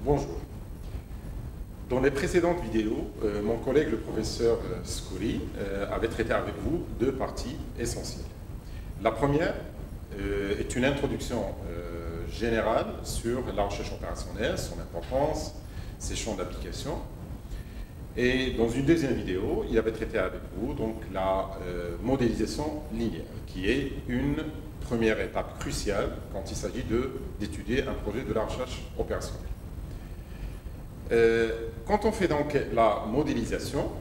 Bonjour. Dans les précédentes vidéos, mon collègue le professeur Scouri avait traité avec vous deux parties essentielles. La première est une introduction générale sur la recherche opérationnelle, son importance, ses champs d'application. Et dans une deuxième vidéo, il avait traité avec vous donc, la modélisation linéaire, qui est une première étape cruciale quand il s'agit d'étudier un projet de la recherche opérationnelle. Quand on fait donc la modélisation,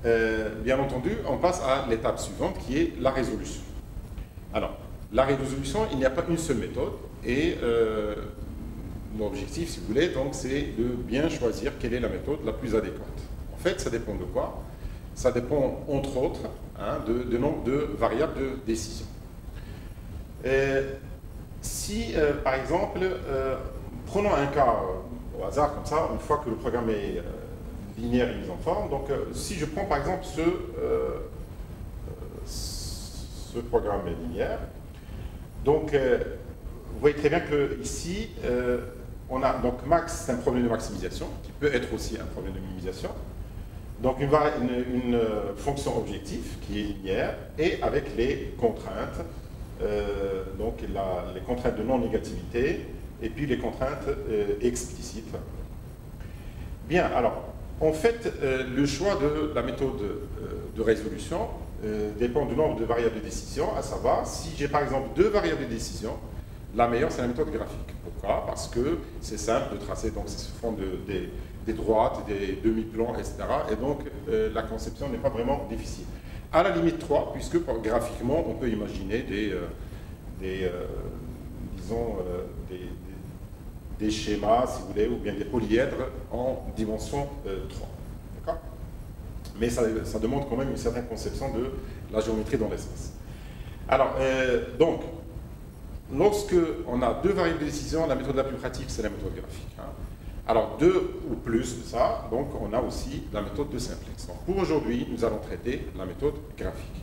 bien entendu, on passe à l'étape suivante qui est la résolution. Alors, la résolution, il n'y a pas une seule méthode et l'objectif, si vous voulez, donc, c'est de bien choisir quelle est la méthode la plus adéquate. En fait, ça dépend de quoi? Ça dépend, entre autres, de nombre de variables de décision. Si, par exemple, prenons un cas au hasard comme ça, une fois que le programme est linéaire et mis en forme, donc si je prends par exemple ce programme linéaire, donc vous voyez très bien que ici on a donc max, c'est un problème de maximisation qui peut être aussi un problème de minimisation. Donc une fonction objectif qui est linéaire et avec les contraintes, donc les contraintes de non-négativité et puis les contraintes explicites. Bien, alors, en fait, le choix de la méthode de résolution dépend du nombre de variables de décision, à savoir, si j'ai par exemple deux variables de décision, la meilleure c'est la méthode graphique. Pourquoi? Parce que c'est simple de tracer, donc ça se font des droites, des demi-plans, etc. Et donc la conception n'est pas vraiment difficile. À la limite 3, puisque graphiquement on peut imaginer des schémas, si vous voulez, ou bien des polyèdres en dimension 3. D'accord? Mais ça demande quand même une certaine conception de la géométrie dans l'espace. Alors, donc, lorsque on a deux variables de décision, la méthode la plus pratique, c'est la méthode graphique. Alors, deux ou plus de ça, donc on a aussi la méthode de simplex. Donc, pour aujourd'hui, nous allons traiter la méthode graphique.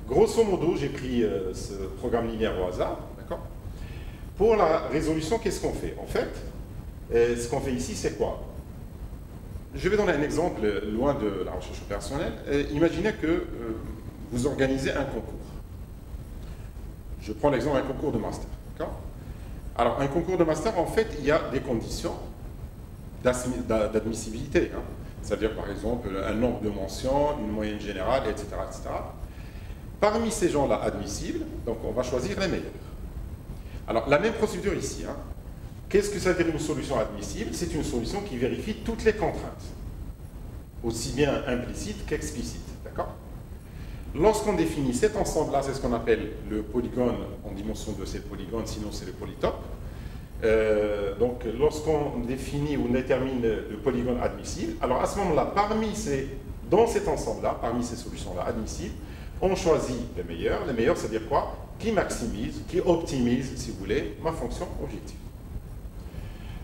Grosso modo, j'ai pris ce programme linéaire au hasard, d'accord? Pour la résolution, qu'est-ce qu'on fait? En fait, ce qu'on fait ici, c'est quoi? Je vais donner un exemple loin de la recherche opérationnelle. Imaginez que vous organisez un concours. Je prends l'exemple d'un concours de master. Alors, un concours de master, en fait, il y a des conditions d'admissibilité. C'est-à-dire, par exemple, un nombre de mentions, une moyenne générale, etc. etc. Parmi ces gens-là admissibles, donc on va choisir les meilleurs. Alors, la même procédure ici. Qu'est-ce que ça veut dire une solution admissible? C'est une solution qui vérifie toutes les contraintes, aussi bien implicites qu'explicites. D'accord? Lorsqu'on définit cet ensemble-là, c'est ce qu'on appelle le polygone en dimension 2, c'est le polygone, sinon c'est le polytope. Donc, lorsqu'on définit ou détermine le polygone admissible, alors à ce moment-là, dans cet ensemble-là, parmi ces solutions-là admissibles, on choisit les meilleurs. Les meilleurs, c'est-à-dire quoi? Qui maximise, qui optimise, si vous voulez, ma fonction objective.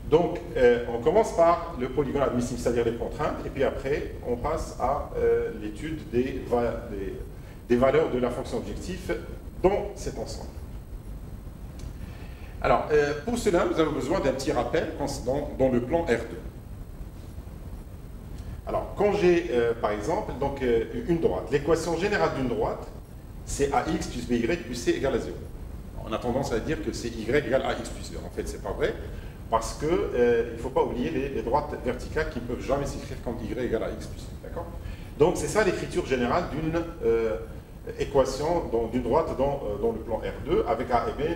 Donc, on commence par le polygone admissible, c'est-à-dire les contraintes, et puis après, on passe à l'étude des valeurs de la fonction objective dans cet ensemble. Alors, pour cela, nous avons besoin d'un petit rappel dans le plan R2. Alors, quand j'ai, par exemple, donc, une droite, l'équation générale d'une droite, c'est AX plus BY plus C égale à 0. On a tendance à dire que c'est Y égale AX plus 0. En fait, ce n'est pas vrai, parce qu'il ne faut pas oublier les droites verticales qui ne peuvent jamais s'écrire comme Y égale AX plus 0. D'accord? Donc, c'est ça l'écriture générale d'une équation d'une droite dans le plan R2, avec A et B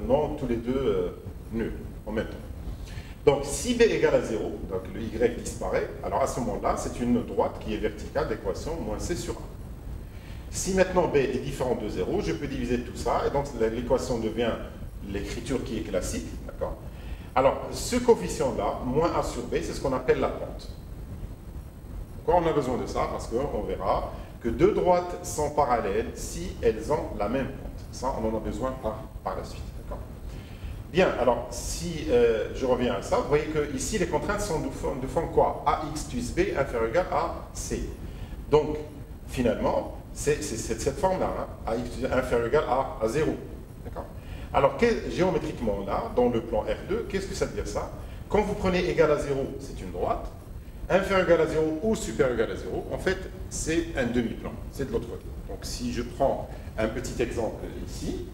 non tous les deux nuls en même temps. Donc, si B égale à 0, donc le Y disparaît, alors à ce moment-là, c'est une droite qui est verticale d'équation moins C sur A. Si maintenant B est différent de 0, je peux diviser tout ça, et donc l'équation devient l'écriture qui est classique, d'accord? Alors, ce coefficient-là, moins A sur B, c'est ce qu'on appelle la pente. Pourquoi on a besoin de ça? Parce qu'on verra que deux droites sont parallèles si elles ont la même pente. Ça, on en a besoin par la suite, d'accord? Bien, alors, si je reviens à ça, vous voyez que ici, les contraintes sont de forme quoi? AX plus B inférieur ou égal à C. Donc, finalement, c'est cette forme-là, AX inférieur ou égal à 0. D'accord? Alors, géométriquement, là, dans le plan R2, qu'est-ce que ça veut dire ça? Quand vous prenez égal à 0, c'est une droite. Inférieur ou égal à 0 ou supérieur ou égal à 0, en fait, c'est un demi-plan. C'est de l'autre côté. Donc, si je prends un petit exemple ici,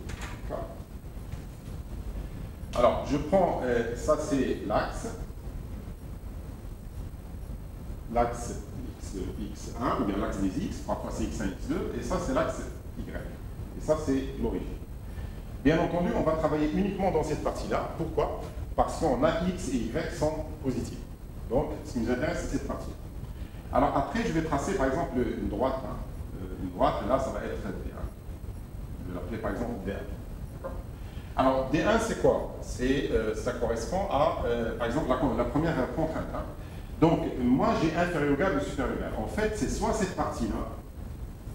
alors, je prends, ça c'est l'axe x1, ou bien l'axe des x, parfois c'est x1, x2, et ça c'est l'axe y. Et ça c'est l'origine. Bien entendu, on va travailler uniquement dans cette partie-là. Pourquoi? Parce qu'on a x et y sont positifs. Donc, ce qui nous intéresse, c'est cette partie. Alors après, je vais tracer par exemple une droite. Une droite, là, ça va être D1. Je vais l'appeler par exemple D1. Alors, D1, c'est quoi? Ça correspond à, par exemple, la première contrainte. Donc, moi, j'ai inférieur égal ou supérieur égal. En fait, c'est soit cette partie-là,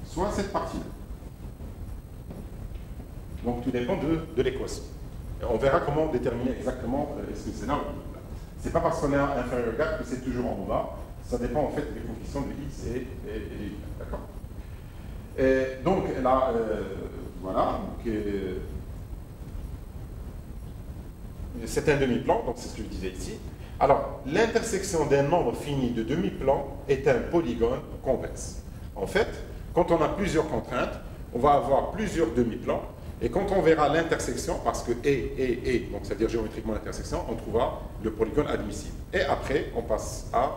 soit cette partie-là. Donc, tout dépend de l'équation. On verra comment déterminer exactement est-ce que c'est là ou là. Ce n'est pas parce qu'on est inférieur égal que c'est toujours en bas. Ça dépend en fait des coefficients de x et y. D'accord? Donc, là, voilà. C'est un demi-plan, donc c'est ce que je disais ici. Alors, l'intersection d'un nombre fini de demi-plans est un polygone convexe. En fait, quand on a plusieurs contraintes, on va avoir plusieurs demi-plans. Et quand on verra l'intersection, parce que et, donc c'est-à-dire géométriquement l'intersection, on trouvera le polygone admissible. Et après, on passe à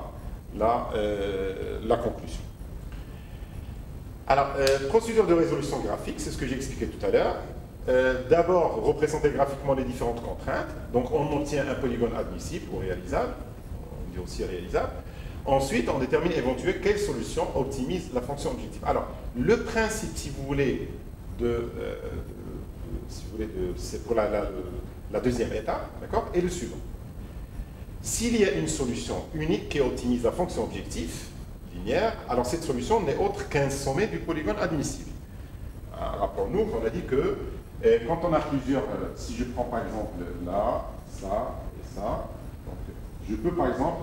la conclusion. Alors, procédure de résolution graphique, c'est ce que j'ai expliqué tout à l'heure. D'abord, représenter graphiquement les différentes contraintes. Donc, on obtient un polygone admissible ou réalisable. On dit aussi réalisable. Ensuite, on détermine éventuellement quelle solution optimise la fonction objective. Alors, le principe, si vous voulez, c'est pour la deuxième étape, d'accord, et le suivant. S'il y a une solution unique qui optimise la fonction objective linéaire, alors cette solution n'est autre qu'un sommet du polygone admissible. Rappelons-nous qu'on a dit que quand on a plusieurs, si je prends par exemple là, ça et ça, donc je peux par exemple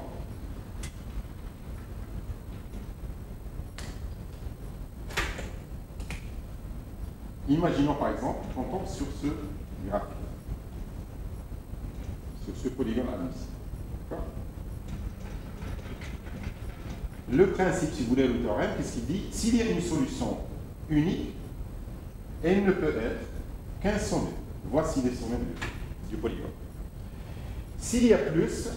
imaginons par exemple qu'on tombe sur ce graphique, sur ce polygone admissible. Le principe, si vous voulez, le théorème, qu'est-ce qu'il dit? S'il y a une solution unique, elle ne peut être qu'un sommet. Voici les sommets du polygone. S'il y a plus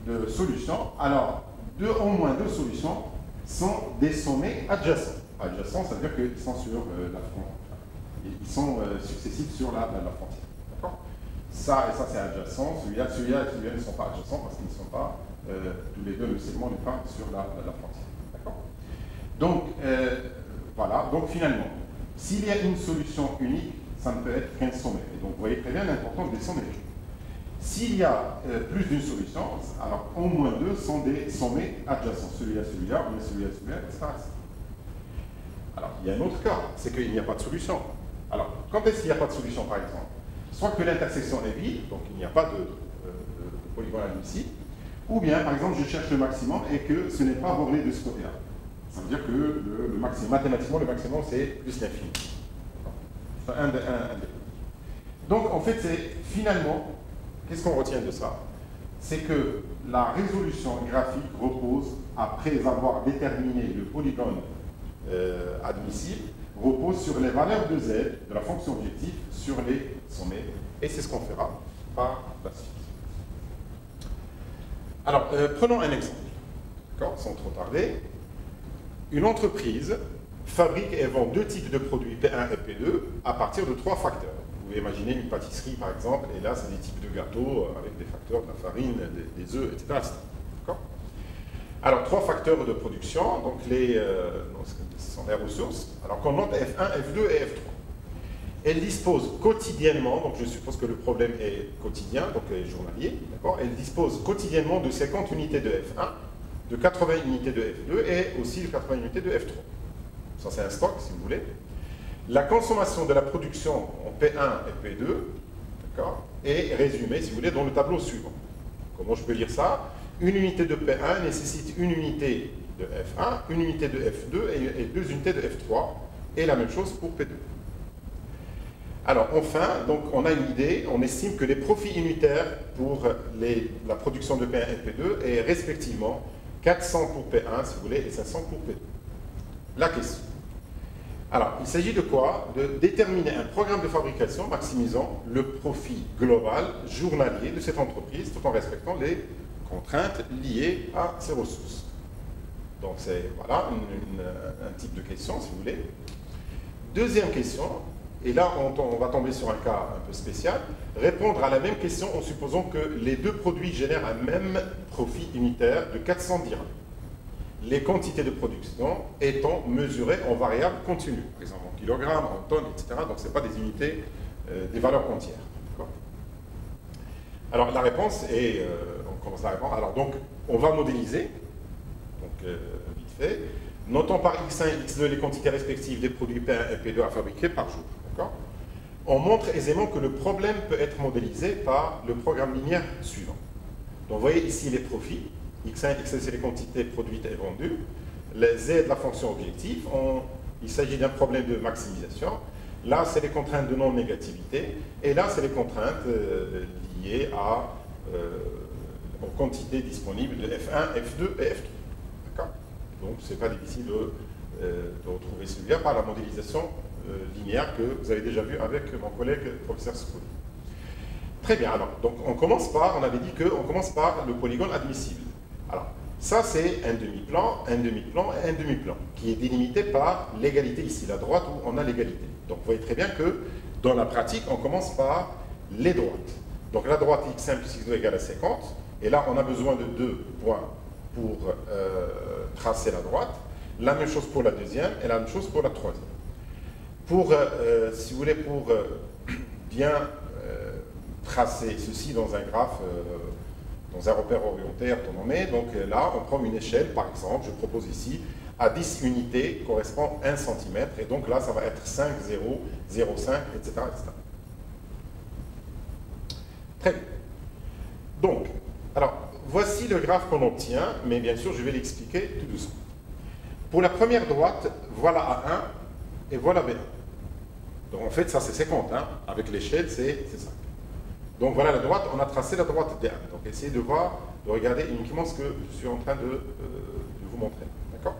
de solutions, alors au moins deux solutions sont des sommets adjacents. Adjacents, ça veut dire qu'ils sont sur la frontière. Ils sont successifs sur la frontière. D'accord? Ça et ça, c'est adjacent. Celui-là et celui-là ne sont pas adjacents parce qu'ils ne sont pas, tous les deux, le segment n'est pas sur la frontière. D'accord? Donc, voilà. Donc, finalement, s'il y a une solution unique, ça ne peut être qu'un sommet. Et donc, vous voyez très bien l'importance des sommets. S'il y a plus d'une solution, alors au moins deux sont des sommets adjacents. Celui-là, celui-là, ou celui-là, celui-là, etc. Alors, il y a un autre cas, c'est qu'il n'y a pas de solution. Alors, quand est-ce qu'il n'y a pas de solution, par exemple? Soit que l'intersection est vide, donc il n'y a pas de polygone admissible, ou bien, par exemple, je cherche le maximum et que ce n'est pas borné de ce côté-là. Ça veut dire que le maximum, mathématiquement, le maximum, c'est plus l'infini. Un des. Donc, en fait, c'est finalement, qu'est-ce qu'on retient de ça? C'est que la résolution graphique repose, après avoir déterminé le polygone admissible, repose sur les valeurs de z, de la fonction objective, sur les sommets. Et c'est ce qu'on fera par la suite. Alors, prenons un exemple, d'accord, sans trop tarder. Une entreprise fabrique et vend deux types de produits, P1 et P2, à partir de trois facteurs. Vous pouvez imaginer une pâtisserie, par exemple, et là, c'est des types de gâteaux avec des facteurs, de la farine, des œufs, etc. D'accord? Alors, trois facteurs de production, donc ce sont les ressources. Alors, qu'on note F1, F2 et F3. Elles disposent quotidiennement, donc je suppose que le problème est quotidien, donc journalier, d'accord? Elles disposent quotidiennement de 50 unités de F1, de 80 unités de F2 et aussi de 80 unités de F3. Ça, c'est un stock, si vous voulez. La consommation de la production en P1 et P2, d'accord, est résumée, si vous voulez, dans le tableau suivant. Comment je peux lire ça? Une unité de P1 nécessite une unité de F1, une unité de F2 et deux unités de F3, et la même chose pour P2. Alors enfin, donc, on a une idée, on estime que les profits unitaires pour la production de P1 et P2 est respectivement 400 pour P1, si vous voulez, et 500 pour P2. La question. Alors, il s'agit de quoi? De déterminer un programme de fabrication maximisant le profit global journalier de cette entreprise tout en respectant les contraintes liées à ses ressources. Donc, c'est voilà, un type de question, si vous voulez. Deuxième question, et là, on va tomber sur un cas un peu spécial, répondre à la même question en supposant que les deux produits génèrent un même profit unitaire de 400 dirhams. Les quantités de production étant mesurées en variables continues, par exemple en kilogrammes, en tonnes, etc. Donc, ce n'est pas des unités, des valeurs entières. Alors, la réponse est, on commence à répondre. Alors, donc, on va modéliser, donc, vite fait, notons par X1 et X2 les quantités respectives des produits P1 et P2 à fabriquer par jour. On montre aisément que le problème peut être modélisé par le programme linéaire suivant. Donc, vous voyez ici les profits. X1 et X2, c'est les quantités produites et vendues. Les Z, la fonction objective, il s'agit d'un problème de maximisation. Là, c'est les contraintes de non-négativité. Et là, c'est les contraintes liées aux quantités disponibles de F1, F2 et F3. D'accord? Donc, ce n'est pas difficile de retrouver celui-là par la modélisation linéaire que vous avez déjà vu avec mon collègue professeur Scouli. Très bien, alors, donc on avait dit qu'on commence par le polygone admissible. Alors, ça c'est un demi-plan, un demi-plan et un demi-plan, qui est délimité par l'égalité ici, la droite où on a l'égalité. Donc vous voyez très bien que dans la pratique, on commence par les droites. Donc la droite x1 plus x2 égale à 50, et là on a besoin de 2 points pour tracer la droite. La même chose pour la deuxième et la même chose pour la troisième. Si vous voulez, pour bien tracer ceci dans un graphe, dans un repère orienté orthonormé, donc là, on prend une échelle, par exemple, je propose ici, à 10 unités correspond 1 cm, et donc là, ça va être 5, 0, 0, 5, etc. etc. Très bien. Donc, alors, voici le graphe qu'on obtient, mais bien sûr, je vais l'expliquer tout doucement. Pour la première droite, voilà A1 et voilà B1. Donc en fait, ça c'est 50, hein. Avec l'échelle, c'est ça. Donc voilà la droite, on a tracé la droite D1. Donc essayez de voir, de regarder uniquement ce que je suis en train de vous montrer. D'accord?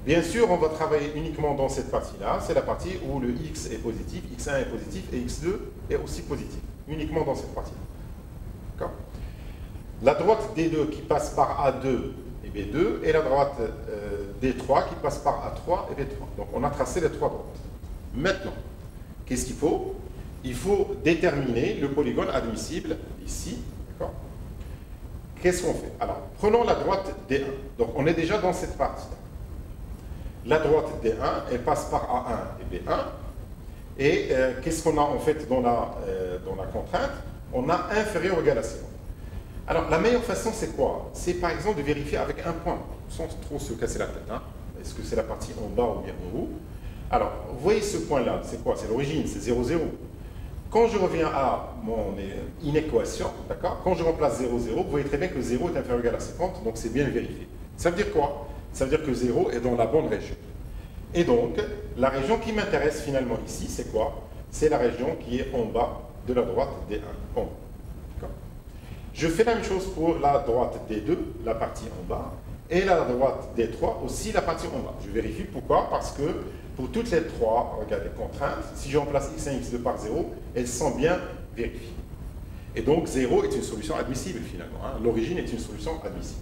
Bien sûr, on va travailler uniquement dans cette partie-là. C'est la partie où le X est positif, X1 est positif et X2 est aussi positif. Uniquement dans cette partie-là. D'accord? La droite D2 qui passe par A2 et B2 et la droite D3 qui passe par A3 et B3. Donc on a tracé les trois droites. Maintenant, qu'est-ce qu'il faut? Il faut déterminer le polygone admissible ici. Qu'est-ce qu'on fait? Alors, prenons la droite D1. Donc, on est déjà dans cette partie-là. La droite D1, elle passe par A1 et B1. Et qu'est-ce qu'on a en fait dans la contrainte? On a inférieur ou égal à 50. Alors, la meilleure façon, c'est quoi? C'est par exemple de vérifier avec un point, sans trop se casser la tête. Hein. Est-ce que c'est la partie en bas ou bien en haut? Alors, vous voyez ce point-là, c'est quoi? C'est l'origine, c'est 0, 0. Quand je reviens à mon inéquation, d'accord? Quand je remplace 0, 0, vous voyez très bien que 0 est inférieur ou égal à 50, donc c'est bien vérifié. Ça veut dire quoi? Ça veut dire que 0 est dans la bonne région. Et donc, la région qui m'intéresse finalement ici, c'est quoi? C'est la région qui est en bas de la droite D1. En bas. Je fais la même chose pour la droite D2, la partie en bas, et la droite D3, aussi la partie en bas. Je vérifie pourquoi? Parce que pour toutes les trois, regardez, contraintes, si je remplace x1 et x2 par 0, elles sont bien vérifiées. Et donc 0 est une solution admissible finalement. Hein. L'origine est une solution admissible.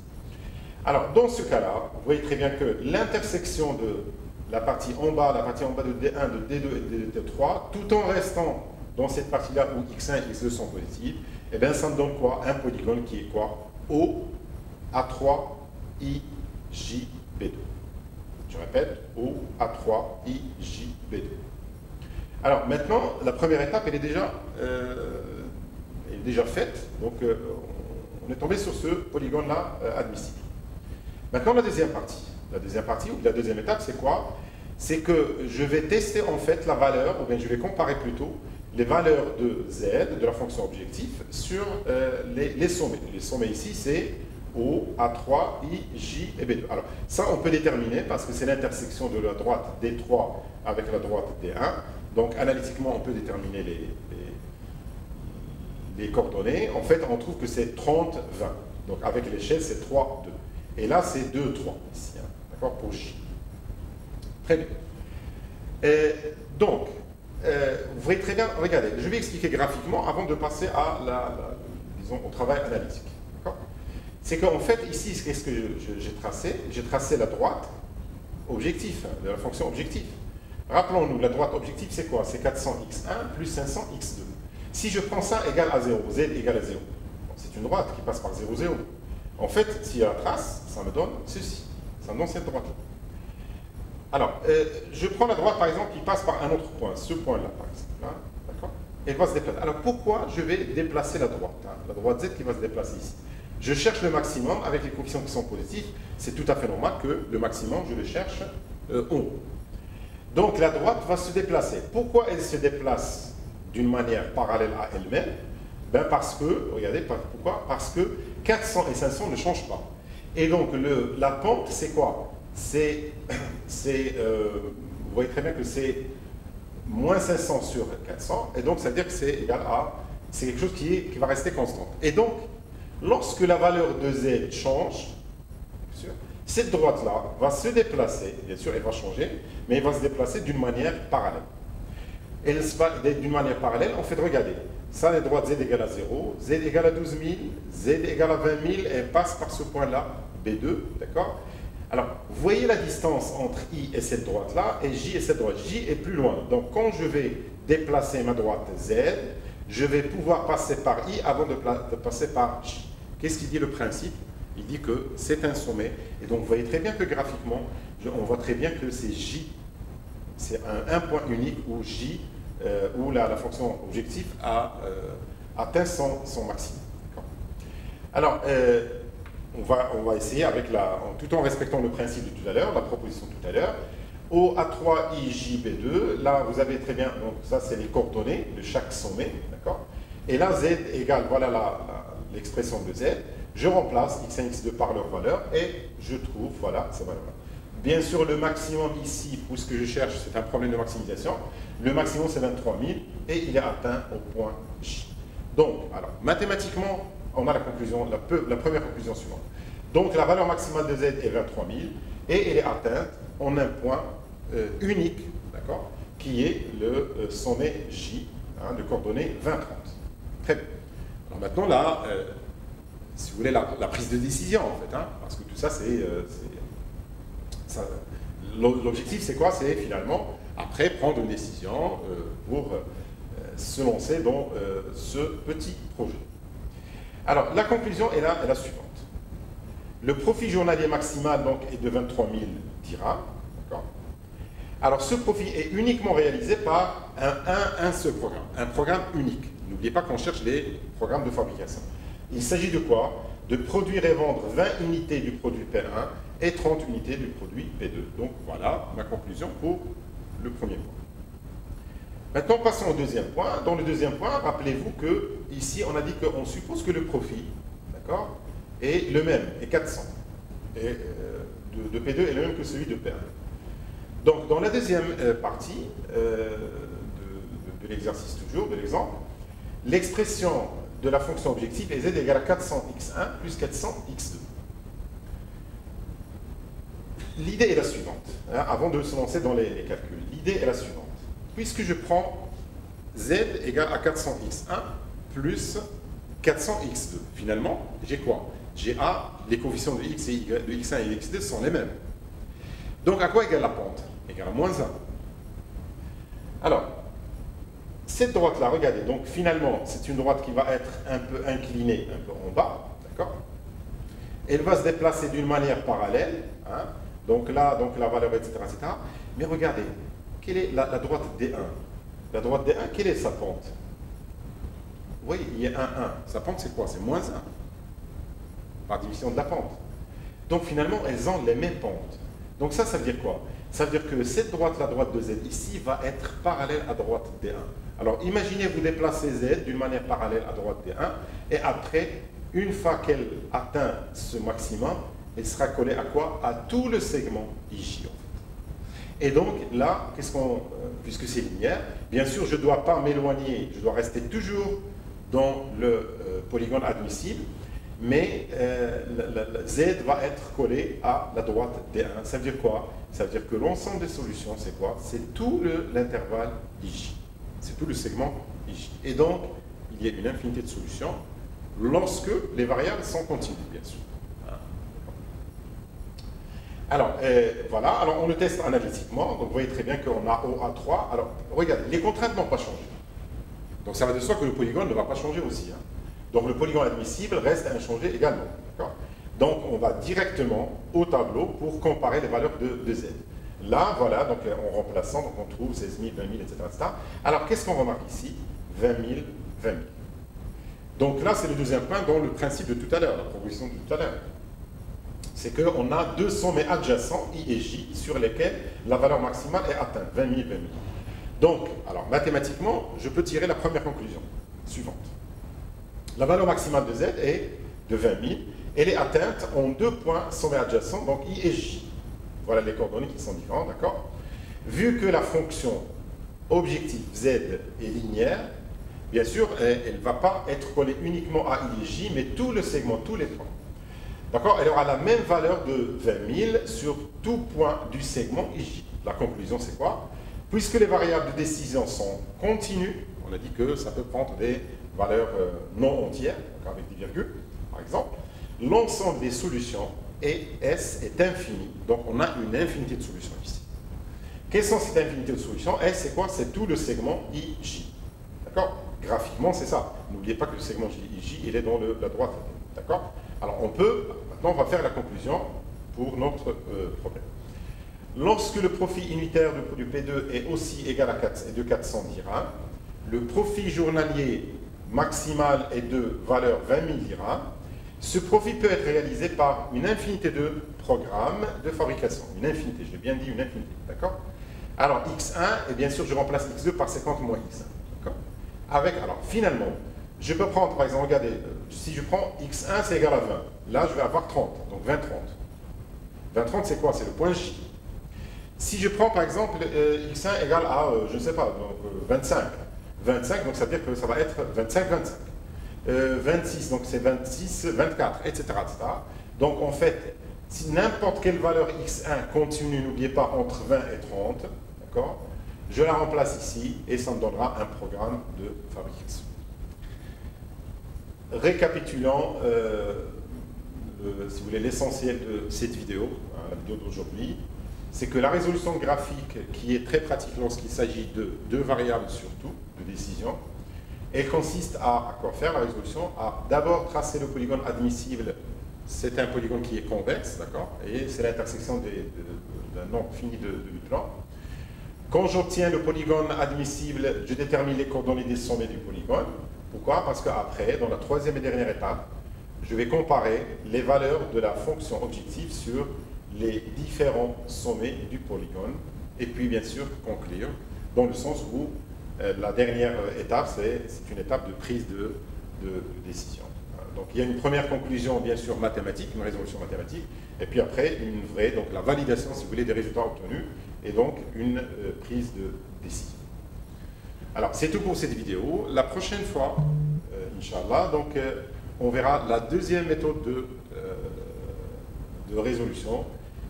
Alors dans ce cas-là, vous voyez très bien que l'intersection de la partie en bas de D1, de D2 et de D3, tout en restant dans cette partie-là où x1 et x2 sont positifs, et bien ça me donne quoi? Un polygone qui est quoi? O, A3, I, J, B2. Je répète, O, A3, I, J, B2. Alors maintenant, la première étape, elle est déjà faite. Donc on est tombé sur ce polygone-là admissible. Maintenant, la deuxième partie. La deuxième partie, ou la deuxième étape, c'est quoi? C'est que je vais tester en fait la valeur, ou bien je vais comparer plutôt les valeurs de Z, de la fonction objectif, sur les sommets. Les sommets ici, c'est O, A3, I, J et B2. Alors, ça, on peut déterminer parce que c'est l'intersection de la droite D3 avec la droite D1. Donc analytiquement, on peut déterminer les coordonnées. En fait, on trouve que c'est 30, 20. Donc avec l'échelle, c'est 3, 2. Et là, c'est 2, 3 ici. Hein. D'accord, pour J. Très bien. Donc, vous voyez très bien, regardez, je vais expliquer graphiquement avant de passer à disons, au travail analytique. C'est qu'en fait, ici, qu'est-ce que j'ai tracé? J'ai tracé la droite objectif, de la fonction objectif. Rappelons-nous, la droite objective, c'est quoi? C'est 400x1 plus 500x2. Si je prends ça égal à 0, z égale à 0, c'est une droite qui passe par 0, 0. En fait, si je la trace, ça me donne ceci. Ça me donne cette droite-là. Alors, je prends la droite, par exemple, qui passe par un autre point, ce point-là, par exemple. Hein, d'accord? Elle va se déplacer. Alors, pourquoi je vais déplacer la droite? Hein, la droite z qui va se déplacer ici. Je cherche le maximum avec les coefficients qui sont positifs. C'est tout à fait normal que le maximum, je le cherche en haut. Donc, la droite va se déplacer. Pourquoi elle se déplace d'une manière parallèle à elle-même? Ben parce que, regardez, pourquoi? Parce que 400 et 500 ne changent pas. Et donc, la pente, c'est quoi? Vous voyez très bien que c'est moins 500 sur 400, et donc ça veut dire que c'est égal à, c'est quelque chose qui va rester constante. Et donc, lorsque la valeur de z change, bien sûr, cette droite-là va se déplacer, bien sûr, elle va changer, mais elle va se déplacer d'une manière parallèle. Elle se va d'une manière parallèle, en fait, regardez, ça, la droite z égale à 0, z égale à 12 000, z égale à 20 000, elle passe par ce point-là, B2, d'accord? Alors, vous voyez la distance entre I et cette droite-là, et J et cette droite. J est plus loin. Donc, quand je vais déplacer ma droite Z, je vais pouvoir passer par I avant de passer par J. Qu'est-ce qu'il dit le principe? Il dit que c'est un sommet. Et donc, vous voyez très bien que graphiquement, on voit très bien que c'est J. C'est un point unique où J, où la fonction objectif a atteint son maximum. Alors, on va essayer avec tout en respectant le principe de tout à l'heure, la proposition de tout à l'heure. Au A3IJB2, là vous avez très bien, donc ça c'est les coordonnées de chaque sommet, d'accord? Et là Z égale, voilà l'expression de Z. Je remplace x1, x2 par leur valeur et je trouve, voilà, ces valeurs-là. Bien sûr, le maximum ici, pour ce que je cherche, c'est un problème de maximisation. Le maximum c'est 23 000 et il est atteint au point J. Donc, alors, mathématiquement, on a la conclusion, la première conclusion suivante. Donc la valeur maximale de z est 23 000 et elle est atteinte en un point unique, d'accord, qui est le sommet J, hein, de coordonnées 20, 30. Très bien. Alors maintenant, là, si vous voulez, la prise de décision, en fait, hein, parce que tout ça, l'objectif, c'est quoi? C'est finalement, après, prendre une décision pour se lancer dans ce petit projet. Alors, la conclusion est la suivante. Le profit journalier maximal donc, est de 23 000 dirhams. Alors, ce profit est uniquement réalisé par un seul programme, un programme unique. N'oubliez pas qu'on cherche les programmes de fabrication. Il s'agit de quoi? De produire et vendre 20 unités du produit P1 et 30 unités du produit P2. Donc, voilà ma conclusion pour le premier point. Maintenant, passons au deuxième point. Dans le deuxième point, rappelez-vous que ici, on a dit qu'on suppose que le profit, d'accord, est le même, est 400. Et de P2 est le même que celui de P1. Donc, dans la deuxième partie de l'exercice toujours, de l'exemple, l'expression de la fonction objective est z égale à 400x1 plus 400x2. L'idée est la suivante, hein, avant de se lancer dans les calculs. L'idée est la suivante. Puisque je prends z égale à 400x1 plus 400x2, finalement, j'ai quoi? J'ai A, les coefficients de x et y, de x1 et x2 sont les mêmes. Donc, à quoi égale la pente? Égale à moins 1. Alors, cette droite-là, regardez, donc finalement, c'est une droite qui va être un peu inclinée, un peu en bas, d'accord? Elle va se déplacer d'une manière parallèle, hein? Donc là, donc la valeur, etc., etc. Mais regardez, quelle est la droite D1? La droite D1, quelle est sa pente? Oui, il y a 1, 1. Sa pente, c'est quoi? C'est moins 1. Par division de la pente. Donc finalement, elles ont les mêmes pentes. Donc ça veut dire quoi? Ça veut dire que cette droite, la droite de Z, ici, va être parallèle à droite D1. Alors imaginez vous déplacez Z d'une manière parallèle à droite D1, et après, une fois qu'elle atteint ce maximum, elle sera collée à quoi? À tout le segment IJ. En fait. Et donc là, puisque c'est linéaire, bien sûr, je ne dois pas m'éloigner, je dois rester toujours dans le polygone admissible, mais Z va être collé à la droite D1. Ça veut dire quoi? Ça veut dire que l'ensemble des solutions, c'est quoi? C'est tout l'intervalle IJ. C'est tout le segment IJ. Et donc, il y a une infinité de solutions lorsque les variables sont continues, bien sûr. Alors, voilà, alors on le teste analytiquement, donc vous voyez très bien qu'on a OA3. Alors, regardez, les contraintes n'ont pas changé. Donc ça va de soi que le polygone ne va pas changer aussi. Hein. Donc le polygone admissible reste inchangé également. Donc on va directement au tableau pour comparer les valeurs de Z. Là, voilà, donc en remplaçant, donc on trouve 16 000, 20 000, etc. Alors qu'est-ce qu'on remarque ici? 20 000, 20 000. Donc là, c'est le deuxième point dans le principe de tout à l'heure, la proposition de tout à l'heure. C'est qu'on a deux sommets adjacents, I et J, sur lesquels la valeur maximale est atteinte, 20 000, 20 000. Donc, alors mathématiquement, je peux tirer la première conclusion suivante. La valeur maximale de Z est de 20 000. Elle est atteinte en deux points sommets adjacents, donc I et J. Voilà les coordonnées qui sont différentes, d'accord? Vu que la fonction objective Z est linéaire, bien sûr, elle ne va pas être collée uniquement à I et J, mais tout le segment, tous les points. D'accord? Elle aura la même valeur de 20 000 sur tout point du segment IJ. La conclusion, c'est quoi? Puisque les variables de décision sont continues, on a dit que ça peut prendre des valeurs non entières, avec des virgules, par exemple, l'ensemble des solutions S est infini. Donc, on a une infinité de solutions ici. Quelles sont ces infinités de solutions? S, c'est quoi? C'est tout le segment IJ. D'accord? Graphiquement, c'est ça. N'oubliez pas que le segment IJ, il est dans la droite. D'accord? Alors, maintenant, on va faire la conclusion pour notre problème. Lorsque le profit unitaire du P2 est aussi égal à 400 dirhams, le profit journalier maximal est de valeur 20 000 dirhams. Ce profit peut être réalisé par une infinité de programmes de fabrication. Une infinité, je l'ai bien dit, une infinité. D'accord? Alors, X1, et bien sûr, je remplace X2 par 50 moins X1. D'accord? Alors, finalement, je peux prendre, par exemple, regardez, si je prends X1, c'est égal à 20. Là, je vais avoir 30, donc 20, 30. 20, 30, c'est quoi? C'est le point J. Si je prends, par exemple, X1 égale à, je ne sais pas, donc 25. 25, donc ça veut dire que ça va être 25, 25. 26, donc c'est 26, 24, etc., etc. Donc, en fait, si n'importe quelle valeur X1 continue, n'oubliez pas, entre 20 et 30, d'accord? Je la remplace ici et ça me donnera un programme de fabrication. Récapitulant, si vous voulez, l'essentiel de cette vidéo, la vidéo d'aujourd'hui, c'est que la résolution graphique, qui est très pratique lorsqu'il s'agit de deux variables surtout, de décision, elle consiste à quoi faire la résolution? À d'abord tracer le polygone admissible. C'est un polygone qui est convexe, d'accord? Et c'est l'intersection d'un nombre fini de plans. Quand j'obtiens le polygone admissible, je détermine les coordonnées des sommets du polygone. Pourquoi? Parce qu'après, dans la troisième et dernière étape, je vais comparer les valeurs de la fonction objective sur les différents sommets du polygone. Et puis, bien sûr, conclure, dans le sens où la dernière étape, c'est une étape de prise de décision. Donc, il y a une première conclusion, bien sûr, mathématique, une résolution mathématique, et puis après, une vraie, donc la validation, si vous voulez, des résultats obtenus, et donc une prise de décision. Alors, c'est tout pour cette vidéo. La prochaine fois, Inch'Allah, donc, on verra la deuxième méthode de résolution,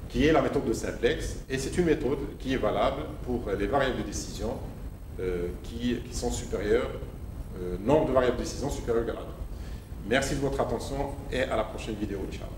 qui est la méthode de simplex, et c'est une méthode qui est valable pour les variables de décision qui sont supérieures, nombre de variables de décision supérieur ou égal à 2. Merci de votre attention et à la prochaine vidéo, Inch'Allah.